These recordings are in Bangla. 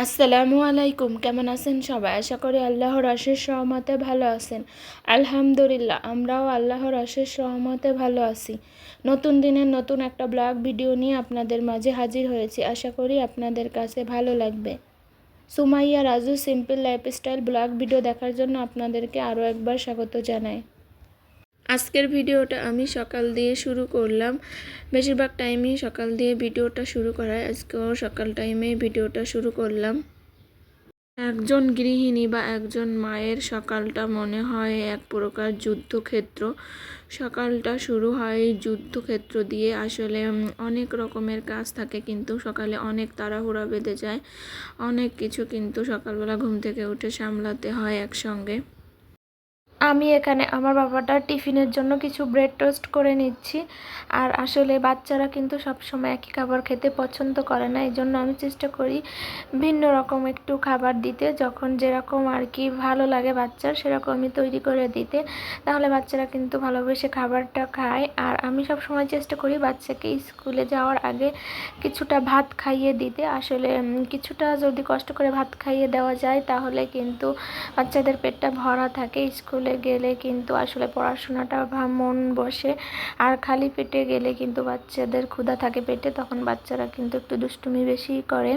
আসসালামু আলাইকুম। কেমন আছেন সবাই? আশা করি আল্লাহর অশেষ রহমতে ভালো আছেন। আলহামদুলিল্লাহ, আমরাও আল্লাহর অশেষ রহমতে ভালো আছি। নতুন দিনের নতুন একটা ব্লগ ভিডিও নিয়ে আপনাদের মাঝে হাজির হয়েছি। আশা করি আপনাদের কাছে ভালো লাগবে। Sumaiya Raju simple lifestyle blog video দেখার জন্য আপনাদেরকে আরও একবার স্বাগত জানাই। আজকের ভিডিওটা আমি সকাল দিয়ে শুরু করলাম। বেশিরভাগ টাইমেই সকাল দিয়ে ভিডিওটা শুরু করায়, আজকেও সকাল টাইমে ভিডিওটা শুরু করলাম। একজন গৃহিণী বা একজন মায়ের সকালটা মনে হয় এক প্রকার যুদ্ধক্ষেত্র। সকালটা শুরু হয় যুদ্ধক্ষেত্র দিয়ে। আসলে অনেক রকমের কাজ থাকে, কিন্তু সকালে অনেক তাড়াহুড়া বেঁধে যায়। অনেক কিছু কিন্তু সকালবেলা ঘুম থেকে উঠে সামলাতে হয় একসঙ্গে। আমি এখানে আমার বাবাটার টিফিনের জন্য কিছু ব্রেড টোস্ট করে নিচ্ছি। আর আসলে বাচ্চারা কিন্তু সবসময় একই খাবার খেতে পছন্দ করে না, এই জন্য আমি চেষ্টা করি ভিন্ন রকম একটু খাবার দিতে। যখন যেরকম আর কি ভালো লাগে বাচ্চার, সেরকম আমি তৈরি করে দিতে, তাহলে বাচ্চারা কিন্তু ভালোবেসে খাবারটা খায়। আর আমি সবসময় চেষ্টা করি বাচ্চাকে স্কুলে যাওয়ার আগে কিছুটা ভাত খাইয়ে দিতে। আসলে কিছুটা যদি কষ্ট করে ভাত খাইয়ে দেওয়া যায়, তাহলে কিন্তু বাচ্চাদের পেটটা ভরা থাকে। স্কুলে গেলে কিন্তু আসলে পড়াশোনাটা মন বসে, আর খালি পেটে গেলে কিন্তু বাচ্চাদের ক্ষুধা থাকে পেটে, তখন বাচ্চারা কিন্তু একটু দুষ্টুমি বেশি করে।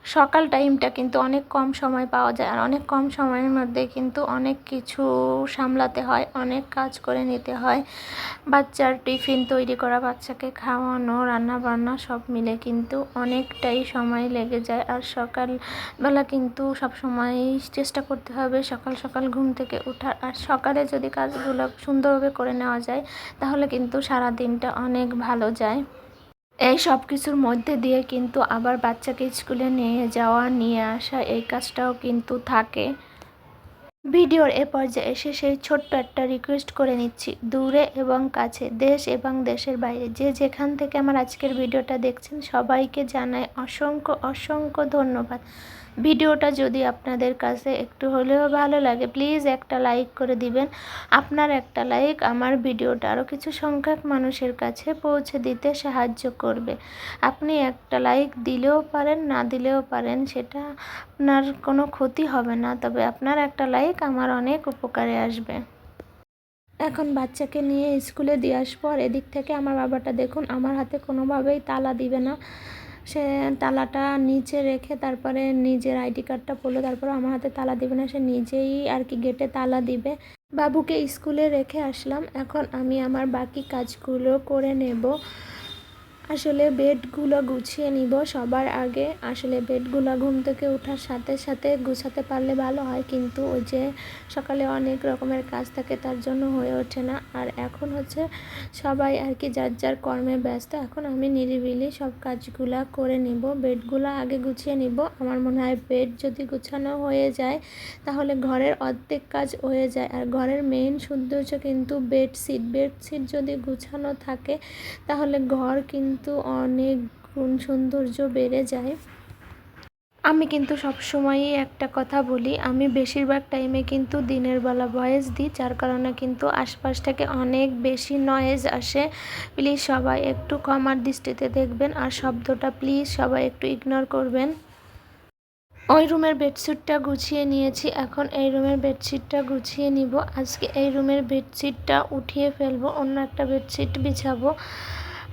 সকাল টাইমটা কিন্তু অনেক কম সময় পাওয়া যায়, আর অনেক কম সময়ের মধ্যে কিন্তু অনেক কিছু সামলাতে হয়, অনেক কাজ করে নিতে হয়। বাচ্চার টিফিন তৈরি করা, বাচ্চাকে খাওয়ানো, রান্না বান্না সব মিলে কিন্তু অনেকটাই সময় লেগে যায়। আর সকালবেলা কিন্তু সব সময় চেষ্টা করতে হবে সকাল সকাল ঘুম থেকে ওঠার। আর সকালে যদি কাজগুলো সুন্দরভাবে করে নেওয়া যায়, তাহলে কিন্তু সারা দিনটা অনেক ভালো যায়। এই সব কিছুর মধ্যে দিয়ে কিন্তু আবার বাচ্চাকে স্কুলে নিয়ে যাওয়া, নিয়ে আসা, এই কাজটাও কিন্তু থাকে। ভিডিওর এ পর্যায়ে এসে সেই ছোট্ট একটা রিকোয়েস্ট করে নিচ্ছি, দূরে এবং কাছে, দেশ এবং দেশের বাইরে যে যেখান থেকে আমার আজকের ভিডিওটা দেখছেন, সবাইকে জানাই অসংখ্য অসংখ্য ধন্যবাদ। ভিডিওটা যদি আপনাদের কাছে একটু হলেও ভালো লাগে, প্লিজ একটা লাইক করে দিবেন। আপনার একটা লাইক আমার ভিডিওটা আরও কিছু সংখ্যক মানুষের কাছে পৌঁছে দিতে সাহায্য করবে। আপনি একটা লাইক দিলেও পারেন, না দিলেও পারেন, সেটা আপনার কোনো ক্ষতি হবে না, তবে আপনার একটা লাইক আমার অনেক উপকারে আসবে। এখন বাচ্চাকে নিয়ে স্কুলে দিয়ে আসবো, আর এদিক থেকে আমার বাবাটা দেখুন আমার হাতে কোনোভাবেই তালা দিবে না। সে তালাটা নিচে রেখে তারপরে নিজের আইডি কার্ডটা পড়লো, তারপরে আমার হাতে তালা দিবে না, সে নিজেই আর কি গেটে তালা দিবে। বাবুকে স্কুলে রেখে আসলাম, এখন আমি আমার বাকি কাজগুলো করে নেব। আসলে বেডগুলো গুছিয়ে নিব সবার আগে। আসলে বেডগুলো ঘুম থেকে ওঠার সাথে সাথে গুছাতে পারলে ভালো হয়, কিন্তু ওই যে সকালে অনেক রকমের কাজ থাকে, তার জন্য হয়ে ওঠে না। আর এখন হচ্ছে সবাই আর কি যার যার কর্মে ব্যস্ত। এখন আমি নিরিবিলি সব কাজগুলা করে নিব, বেডগুলো আগে গুছিয়ে নিব। আমার মনে হয় বেড যদি গুছানো হয়ে যায়, তাহলে ঘরের অর্ধেক কাজ হয়ে যায়। আর ঘরের মেইন সৌন্দর্য কিন্তু বেডশিট যদি গুছানো থাকে, তাহলে ঘর কিন্তু অনেক গুণ সৌন্দর্য বেড়ে যায়। আমি কিন্তু সবসময়ই একটা কথা বলি, আমি বেশিরভাগ টাইমে কিন্তু দিনের বেলা ভয়েস দিই, যার কারণে কিন্তু আশপাশ থেকে অনেক বেশি নয়েজ আসে। প্লিজ সবাই একটু ক্ষমার দৃষ্টিতে দেখবেন, আর শব্দটা প্লিজ সবাই একটু ইগনোর করবেন। ওই রুমের বেডশিটটা গুছিয়ে নিয়েছি, এখন এই রুমের বেডশিটটা গুছিয়ে নিব। আজকে এই রুমের বেডশিটটা উঠিয়ে ফেলবো, অন্য একটা বেডশিট বিছাবো।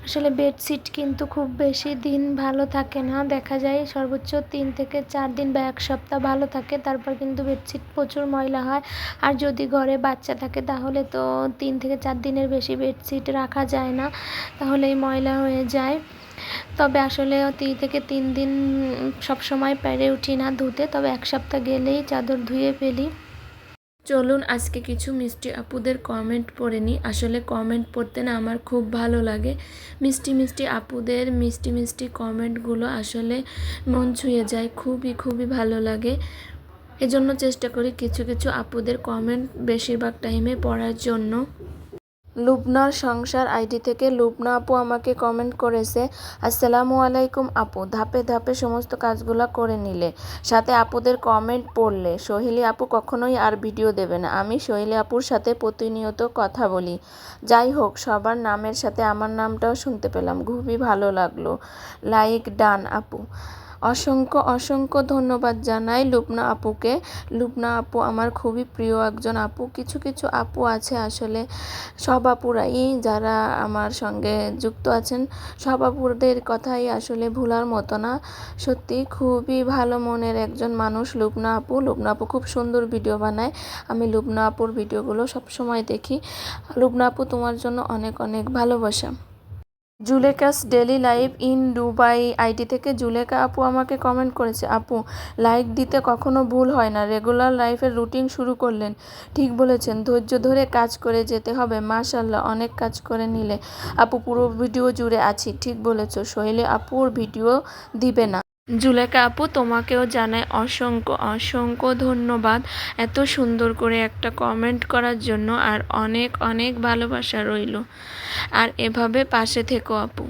আসলে বেডশিট কিন্তু খুব বেশি দিন ভালো থাকে না, দেখা যায় সর্বোচ্চ 3 থেকে 4 দিন বা 1 সপ্তাহ ভালো থাকে, তারপর কিন্তু বেডশিট প্রচুর ময়লা হয়। আর যদি ঘরে বাচ্চা থাকে, তাহলে তো 3 থেকে 4 দিনের বেশি বেডশিট রাখা যায় না, তাহলেই ময়লা হয়ে যায়। তবে আসলে 2 থেকে 3 দিন সবসময় পেরে উঠি না ধুতে, তবে 1 সপ্তাহ গেলেই চাদর ধুয়ে ফেলি। চলুন আজকে কিছু মিষ্টি আপুদের কমেন্ট পড়ে নিই। আসলে কমেন্ট পড়তে না আমার খুব ভালো লাগে। মিষ্টি মিষ্টি আপুদের মিষ্টি মিষ্টি কমেন্টগুলো আসলে মন ছুঁয়ে যায়, খুবই খুবই ভালো লাগে। এজন্য চেষ্টা করি কিছু কিছু আপুদের কমেন্ট বেশিরভাগ টাইমে পড়ার জন্য। লুবনার সংসার আইডি থেকে লুবনা আপু আমাকে কমেন্ট করেছে, আসসালামু আলাইকুম আপু, ধাপে ধাপে সমস্ত কাজগুলো করে নিলে, সাথে আপুদের কমেন্ট পড়লে, সোহেলি আপু কখনোই আর ভিডিও দেবে না। আমি সোহেলি আপুর সাথে প্রতিনিয়ত কথা বলি। যাই হোক, সবার নামের সাথে আমার নামটাও শুনতে পেলাম, খুবই ভালো লাগলো। লাইক ডান আপু। অসংখ্য অসংখ্য ধন্যবাদ জানাই লুবনা আপুকে। লুবনা আপু আমার খুবই প্রিয় একজন আপু। কিছু কিছু আপু আছে আসলে, সব আপুরাই যারা আমার সঙ্গে যুক্ত আছেন সব আপুদের কথাই আসলে ভোলার মতো না। সত্যি খুবই ভালো মনের একজন মানুষ লুবনা আপু। লুবনা আপু খুব সুন্দর ভিডিও বানায়, আমি লুবনা আপুর ভিডিওগুলো সবসময় দেখি। লুবনা আপু তোমার জন্য অনেক অনেক ভালোবাসা। Zulekha's daily life in Dubai ID থেকে জুলেখা আপু আমাকে কমেন্ট করেছে, আপু লাইক দিতে কখনো ভুল হয় না, রেগুলার লাইফের রুটিন শুরু করলেন, ঠিক বলেছেন, ধৈর্য ধরে কাজ করে যেতে হবে, মাশাল্লাহ অনেক কাজ করে নিলে। আপু পুরো ভিডিও জুড়ে আছি, ঠিক বলেছো, শৈলী আপুর ভিডিও দিবে না। জুলেখা আপু তোমাকেও জানাই অসংখ্য অসংখ্য ধন্যবাদ এত সুন্দর করে একটা কমেন্ট করার জন্য, আর অনেক অনেক ভালোবাসা রইল। আর এভাবে পাশে থেকো আপু।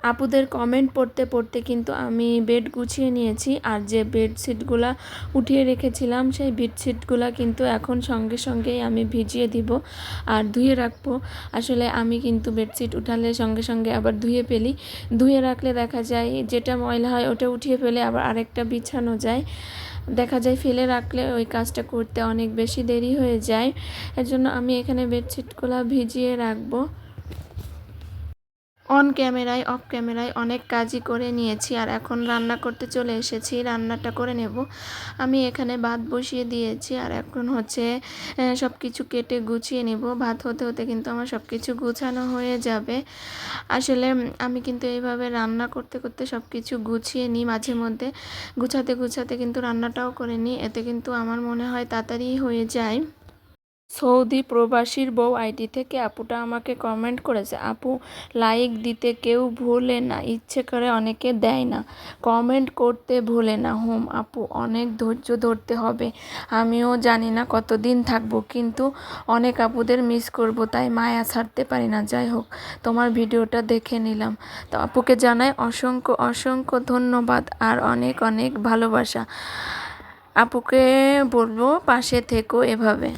আপুদের কমেন্ট পড়তে পড়তে কিন্তু আমি বেড গুছিয়ে নিয়েছি, আর যে বেডশিটগুলা উঠিয়ে রেখেছিলাম সেই বেডশিটগুলা কিন্তু এখন সঙ্গে সঙ্গেই আমি ভিজিয়ে দিব আর ধুয়ে রাখবো। আসলে আমি কিন্তু বেডশিট উঠালে সঙ্গে সঙ্গে আবার ধুয়ে ফেলি, ধুয়ে রাখলে দেখা যায় যেটা ময়লা হয় ওটা উঠিয়ে ফেলে আবার আরেকটা বিছানো যায়, দেখা যায় ফেলে রাখলে ওই কাজটা করতে অনেক বেশি দেরি হয়ে যায়। এর জন্য আমি এখানে বেডশিটগুলো ভিজিয়ে রাখবো। অন ক্যামেরায় অফ ক্যামেরায় অনেক কাজই করে নিয়েছি, আর এখন রান্না করতে চলে এসেছি, রান্নাটা করে নেব। আমি এখানে ভাত বসিয়ে দিয়েছি, আর এখন হচ্ছে সব কিছু কেটে গুছিয়ে নেব। ভাত হতে হতে কিন্তু আমার সব কিছু গুছানো হয়ে যাবে। আসলে আমি কিন্তু এইভাবে রান্না করতে করতে সব কিছু গুছিয়ে নিই, মাঝে মধ্যে গুছাতে গুছাতে কিন্তু রান্নাটাও করে নিই, এতে কিন্তু আমার মনে হয় তাড়াতাড়ি হয়ে যায়। সৌদি প্রবাসীর বউ আইডি থেকে আপুটা আমাকে কমেন্ট করেছে, আপু লাইক দিতে কেউ ভুলে না, ইচ্ছে করে অনেকে দেয় না, কমেন্ট করতে ভুলে না। আপু অনেক ধৈর্য ধরতে হবে, আমিও জানি না কতদিন থাকবো, কিন্তু অনেক আপুদের মিস করব, তাই মায়া ছাড়তে পারি না। যাই হোক, তোমার ভিডিওটা দেখে নিলাম, তো আপুকে জানাই অসংখ্য অসংখ্য ধন্যবাদ আর অনেক অনেক ভালোবাসা। আপুকে বলবো পাশে থেকো এভাবে।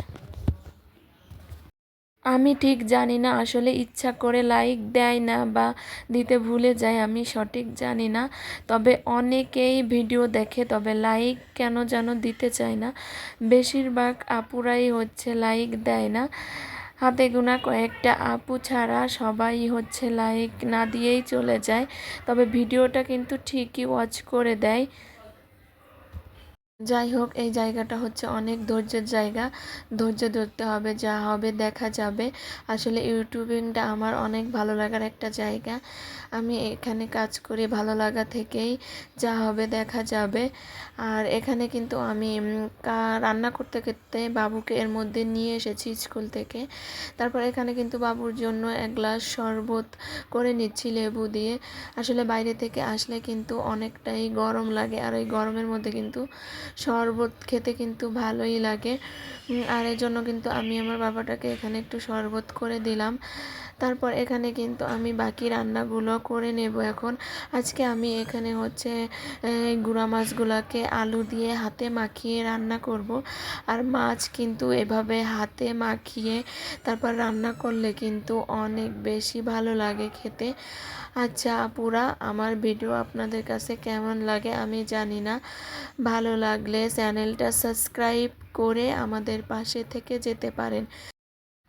আমি ঠিক জানি না আসলে ইচ্ছা করে লাইক দেয় না বা দিতে ভুলে যায়, আমি সঠিক জানি না। তবে অনেকেই ভিডিও দেখে তবে লাইক কেন যেন দিতে চায় না। বেশিরভাগ আপুরাই হচ্ছে লাইক দেয় না, হাতে গোনা কয়েকটা আপু ছাড়া সবাই হচ্ছে লাইক না দিয়েই চলে যায়। তবে ভিডিওটা কিন্তু ঠিকই ওয়াচ করে দেয়। যাই হোক, এই জায়গাটা হচ্ছে অনেক ধৈর্যের জায়গা, ধৈর্য ধরতে হবে, যা হবে দেখা যাবে। আসলে ইউটিউবিংটা আমার অনেক ভালো লাগার একটা জায়গা, আমি এখানে কাজ করি ভালো লাগা থেকেই, যা হবে দেখা যাবে। আর এখানে কিন্তু আমি রান্না করতে করতে বাবুকে এর মধ্যে নিয়ে এসেছি স্কুল থেকে। তারপর এখানে কিন্তু বাবুর জন্য এক গ্লাস শরবত করে নিচ্ছি লেবু দিয়ে। আসলে বাইরে থেকে আসলে কিন্তু অনেকটাই গরম লাগে, আর এই গরমের মধ্যে কিন্তু শরবত খেতে কিন্তু ভালোই লাগে। আর এর জন্য কিন্তু আমি আমার বাবাটাকে এখানে একটু শরবত করে দিলাম। তারপর এখানে কিন্তু আমি বাকি রান্নাগুলো করে নেব এখন। আজকে আমি এখানে হচ্ছে গুঁড়া মাছগুলোকে আলু দিয়ে হাতে মাখিয়ে রান্না করব। আর মাছ কিন্তু এভাবে হাতে মাখিয়ে তারপর রান্না করলে কিন্তু অনেক বেশি ভালো লাগে খেতে। আচ্ছা আপুরা, আমার ভিডিও আপনাদের কাছে কেমন লাগে আমি জানি না, ভালো লাগলে চ্যানেলটা সাবস্ক্রাইব করে আমাদের পাশে থেকে যেতে পারেন।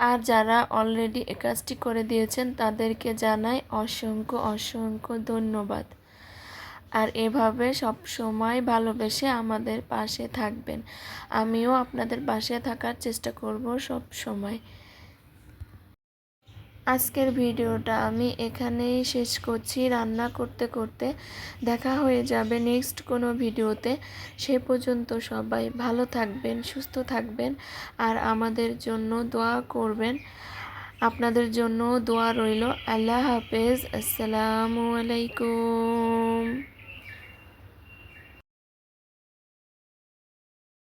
আর যারা অলরেডি এই কাজটি করে দিয়েছেন তাদেরকে জানাই অসংখ্য অসংখ্য ধন্যবাদ। আর এভাবে সব সময় ভালোবেসে আমাদের পাশে থাকবেন, আমিও আপনাদের পাশে থাকার চেষ্টা করব সব সময়। আজকের ভিডিওটা আমি এখানেই শেষ করছি। রান্না করতে করতে দেখা হয়ে যাবে নেক্সট কোনো ভিডিওতে। সে পর্যন্ত সবাই ভালো থাকবেন, সুস্থ থাকবেন, আর আমাদের জন্য দোয়া করবেন। আপনাদের জন্য দোয়া রইল। আল্লাহ হাফেজ, আসসালামু আলাইকুম।